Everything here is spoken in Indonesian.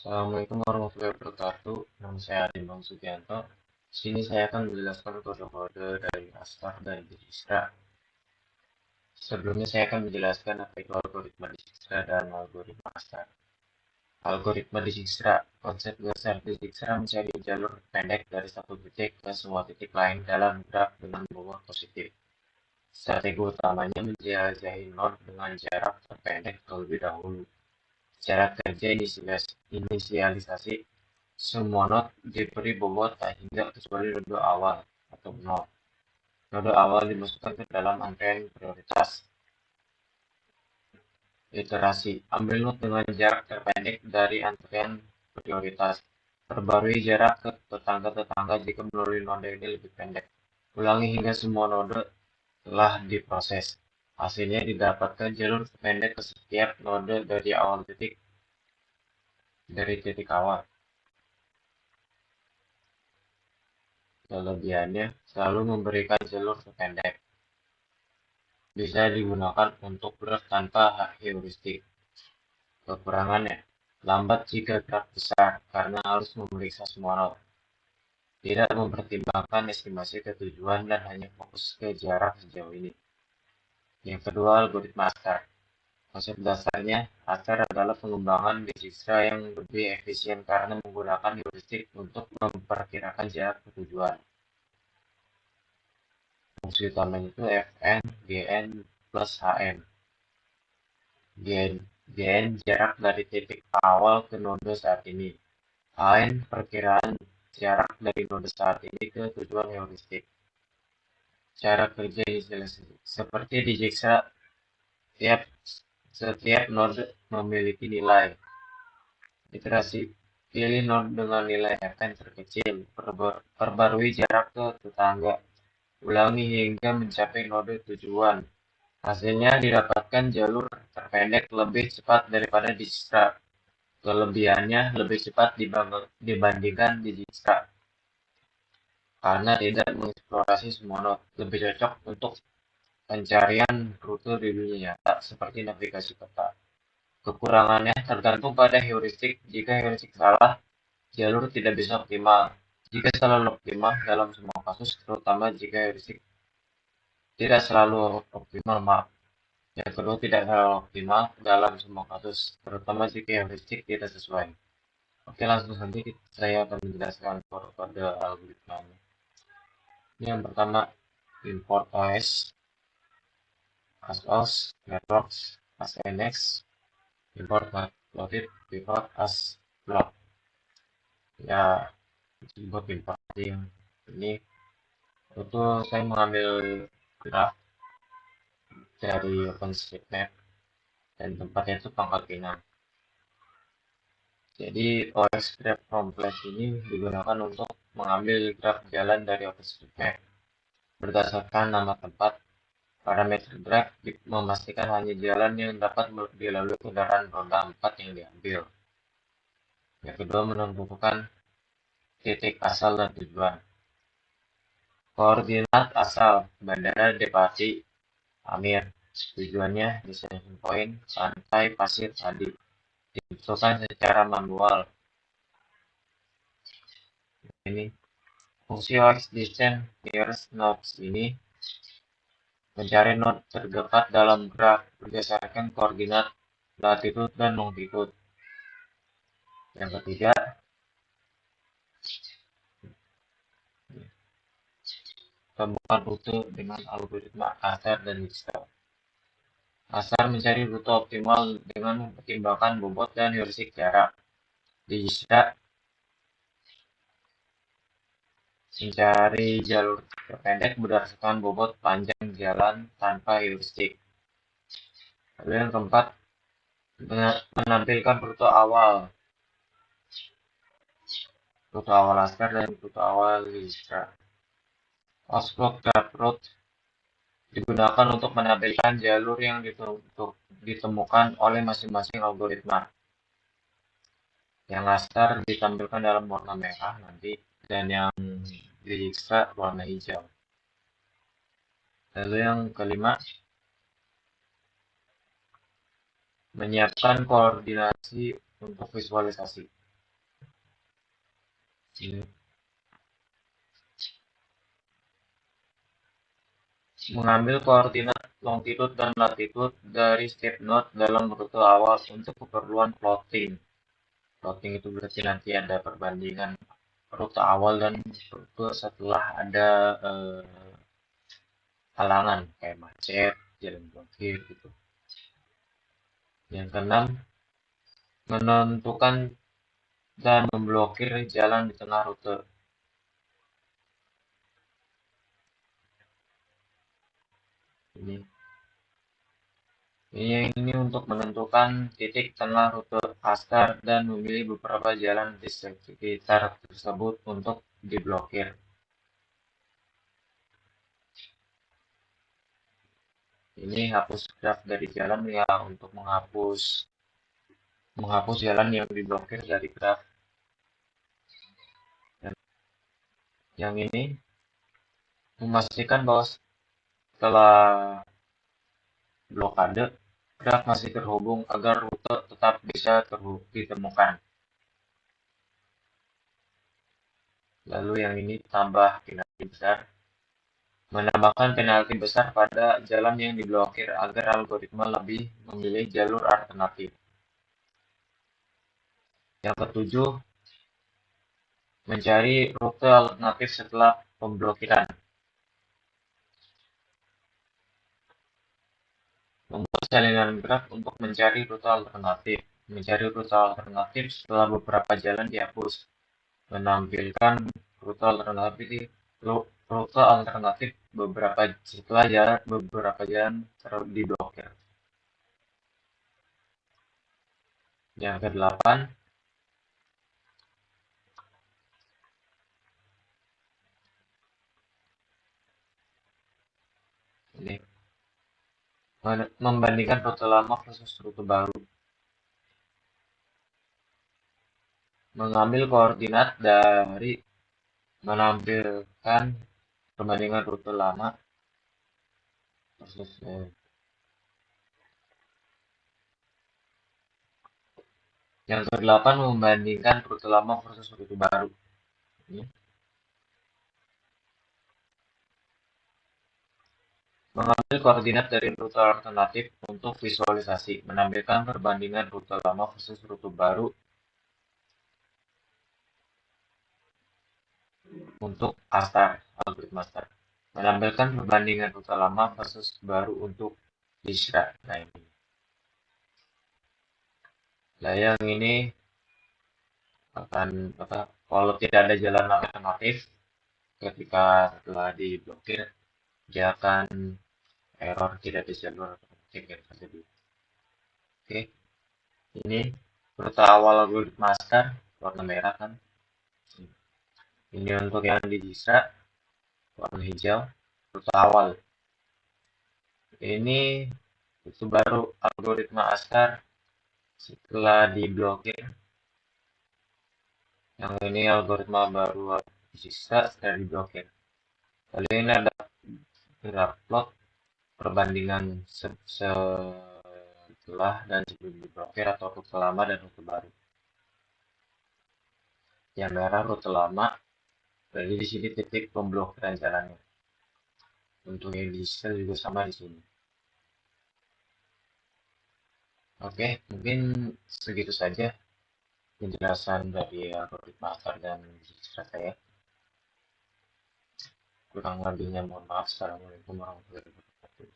Assalamualaikum warahmatullahi wabarakatuh. Nama saya Adimbang Sugianto. Di sini saya akan menjelaskan kode-kode dari Astar dan Dijkstra. Sebelumnya saya akan menjelaskan apa itu algoritma Dijkstra dan algoritma Astar. Algoritma Dijkstra, konsep dasar Dijkstra mencari jalur pendek dari satu titik ke semua titik lain dalam graf dengan bobot positif. Strategi utamanya menjelajahi node dengan jarak terpendek terlebih dahulu. Cara kerja inisialisasi semua node diberi bobot tak hingga kecuali node awal atau nol. Node awal dimasukkan ke dalam antrean prioritas. Iterasi. Ambil node dengan jarak terpendek dari antrean prioritas. Perbarui jarak ke tetangga-tetangga jika melalui node ini lebih pendek. Ulangi hingga semua node telah diproses. Hasilnya didapatkan jalur terpendek ke setiap node dari titik awal. Kelebihannya selalu memberikan jalur terpendek. Bisa digunakan untuk graf tanpa heuristik. Kekurangannya, lambat jika graf besar karena harus memeriksa semua node. Tidak mempertimbangkan estimasi ketujuan dan hanya fokus ke jarak sejauh ini. Yang kedua, algoritma Astar. Konsep dasarnya, Astar adalah pengembangan Dijkstra yang lebih efisien karena menggunakan heuristik untuk memperkirakan jarak ke tujuan. Fungsi utamanya itu Fn, Gn, plus Hn. Gn jarak dari titik awal ke node saat ini. Hn perkiraan jarak dari node saat ini ke tujuan heuristik. Cara kerja seperti di Dijkstra, setiap node memiliki nilai. Iterasi pilih node dengan nilai Fn terkecil, perbarui jarak ke tetangga, ulangi hingga mencapai node tujuan. Hasilnya didapatkan jalur terpendek lebih cepat daripada Dijkstra. Kelebihannya lebih cepat dibandingkan Dijkstra karena tidak mengeksplorasi semua node, lebih cocok untuk pencarian rute di dunia nyata seperti navigasi peta. Kekurangannya tergantung pada heuristik. Jika heuristik salah, jalur tidak bisa optimal. Jika selalu optimal dalam semua kasus, terutama jika heuristik tidak selalu optimal, maaf. Yang kedua, tidak selalu optimal dalam semua kasus, terutama jika heuristik tidak sesuai. Oke, langsung saja saya akan menjelaskan kode algoritmanya. Ini yang pertama, import OS, ASOS, networks, ASNX, import loaded, import as block. Ya, buat import yang ini itu saya mengambil graf dari OpenStreetMap dan tempatnya itu Pangkal Pinang. Jadi OS Graph Complex ini digunakan untuk mengambil graf jalan dari OpenStreetMap berdasarkan nama tempat. Parameter graf memastikan hanya jalan yang dapat dilalui kendaraan roda 4 yang diambil. Yang kedua, menentukan titik asal dan tujuan. Koordinat asal Bandara Depati Amir. Tujuannya Destination Point Pantai Pasir Tadi. Ditentukan secara manual. Ini fungsi OX distance nearest nodes ini mencari node terdekat dalam graf berdasarkan koordinat latitud dan longitud. Yang ketiga, temukan rute dengan algoritma Astar dan Dijkstra. Astar mencari rute optimal dengan mempertimbangkan bobot dan heuristik jarak. Dijkstra mencari jalur terpendek berdasarkan bobot panjang jalan tanpa heuristik. Lalu yang keempat, menampilkan rute awal Astar dan rute awal Dijkstra. Osclog Graph Route digunakan untuk menampilkan jalur yang ditemukan oleh masing-masing algoritma. Yang Astar ditampilkan dalam warna merah nanti, dan yang Dijkstra warna hijau. Lalu yang kelima, menyiapkan koordinasi untuk visualisasi. Ini mengambil koordinat longitude dan latitude dari setiap node dalam rute awal untuk keperluan plotting. Plotting itu berarti nanti ada perbandingan rute awal dan rute setelah ada halangan kayak macet, jalan blokir gitu. Yang keenam, menentukan dan memblokir jalan di tengah rute. Ini untuk menentukan titik tengah rute Astar dan memilih beberapa jalan di sekitar tersebut untuk diblokir. Ini hapus graf dari jalan ya untuk menghapus jalan yang diblokir dari graf. Dan yang ini memastikan bahwa setelah blokade, graf masih terhubung agar rute tetap bisa ditemukan. Lalu yang ini tambah penalti besar. Menambahkan penalti besar pada jalan yang diblokir agar algoritma lebih memilih jalur alternatif. Yang ketujuh, mencari rute alternatif setelah pemblokiran. Membuat salinan graf untuk mencari rute alternatif. Mencari rute alternatif setelah beberapa jalan dihapus. Menampilkan rute alternatif beberapa jalan diblokir. Yang kedelapan, ini membandingkan rute lama versus rute baru. Mengambil koordinat dari menampilkan perbandingan rute lama versus yang kedelapan, membandingkan rute lama versus rute baru. Ini. Mengambil koordinat dari rute alternatif untuk visualisasi, menampilkan perbandingan rute lama versus rute baru untuk Astar, algoritma Astar. Menampilkan perbandingan rute lama versus baru untuk Dijkstra. Nah ini. Nah yang ini akan kalau tidak ada jalan alternatif ketika setelah diblokir dia akan error tidak ada jalur alternatif yang terjadi. Oke, ini rute awal algoritma Astar warna merah kan. Ini untuk yang di Dijkstra warna hijau rute awal. Ini itu baru algoritma Astar setelah diblokir. Yang ini algoritma baru Dijkstra setelah diblokir. Lalu ini ada graf plot perbandingan setelah dan sebelum diblokir atau rute lama dan rute baru. Yang merah rute lama, berarti di sini titik pemblokiran jalannya. Untuk yang digital juga sama di sini. Oke, mungkin segitu saja penjelasan dari algoritma Astar dan Dijkstra saya. Kurang lebihnya mohon maaf. Assalamualaikum warahmatullahi wabarakatuh.